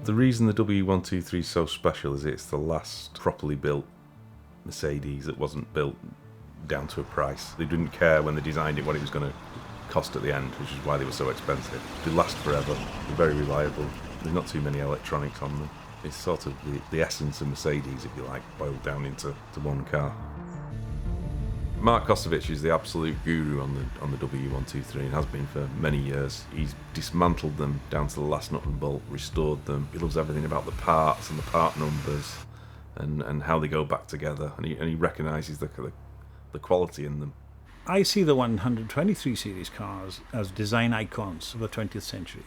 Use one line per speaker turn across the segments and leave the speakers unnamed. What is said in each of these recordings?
The reason the W123 is so special is it's the last properly built Mercedes that wasn't built down to a price. They didn't care when they designed it what it was going to cost at the end, which is why they were so expensive. They last forever, they're very reliable, there's not too many electronics on them. It's sort of the essence of Mercedes, if you like, boiled down into one car. Mark Kostovich is the absolute guru on the W123 and has been for many years. He's dismantled them down to the last nut and bolt, restored them. He loves everything about the parts and the part numbers and how they go back together, and he recognises the quality in them.
I see the 123 series cars as design icons of the 20th century.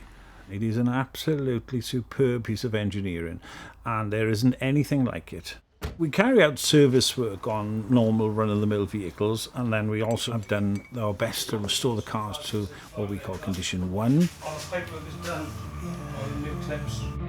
It is an absolutely superb piece of engineering, and there isn't anything like it. We carry out service work on normal run-of-the-mill vehicles, and then we also have done our best to restore the cars to what we call condition 1.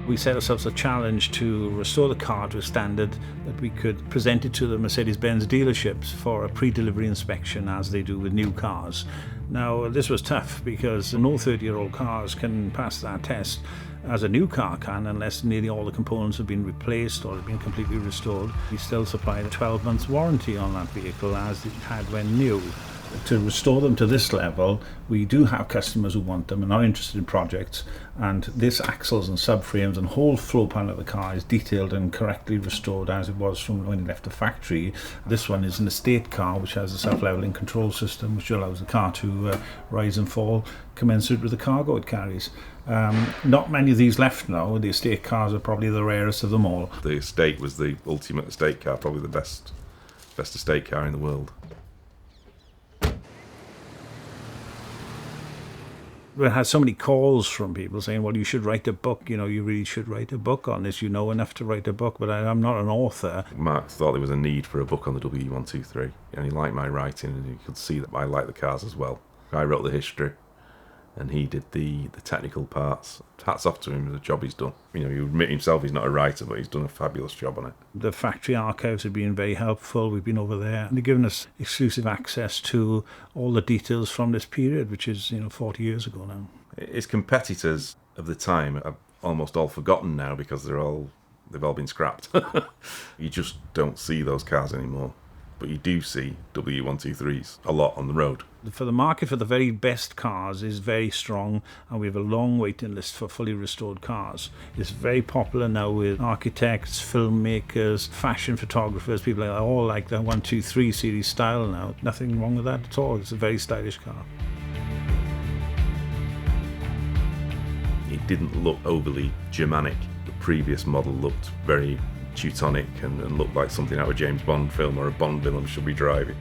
We set ourselves a challenge to restore the car to a standard that we could present it to the Mercedes-Benz dealerships for a pre-delivery inspection, as they do with new cars. Now, this was tough because no 30-year-old cars can pass that test as a new car can unless nearly all the components have been replaced or have been completely restored. We still supply a 12 months warranty on that vehicle as it had when new. To restore them to this level, we do have customers who want them and are interested in projects, and this axles and subframes and whole floor panel of the car is detailed and correctly restored as it was from when it left the factory. This one is an estate car which has a self-leveling control system which allows the car to rise and fall commensurate with the cargo it carries. Not many of these left now. The estate cars are probably the rarest of them all.
The estate was the ultimate estate car, probably the best estate car in the world.
We had so many calls from people saying, well, you should write a book, you really should write a book on this, you know enough to write a book, but I'm not an author.
Mark thought there was a need for a book on the W123, and he liked my writing, and he could see that I liked the cars as well. I wrote the history, and he did the technical parts. Hats off to him, the job he's done. He admit himself he's not a writer, but he's done a fabulous job on it.
The factory archives have been very helpful. We've been over there, and they've given us exclusive access to all the details from this period, which is 40 years ago now.
His competitors of the time are almost all forgotten now because they've all been scrapped. You just don't see those cars anymore. But you do see W123s a lot on the road.
For the market for the very best cars is very strong, and we have a long waiting list for fully restored cars. It's very popular now with architects, filmmakers, fashion photographers, people like that, all like the 123 series style now. Nothing wrong with that at all. It's a very stylish car.
It didn't look overly Germanic. The previous model looked very Teutonic and looked like something out of a James Bond film or a Bond villain should be driving.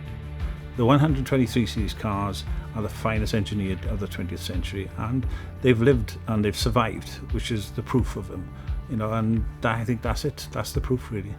The 123 series cars are the finest engineered of the 20th century, and they've lived and they've survived, which is the proof of them. And I think that's it. That's the proof, really.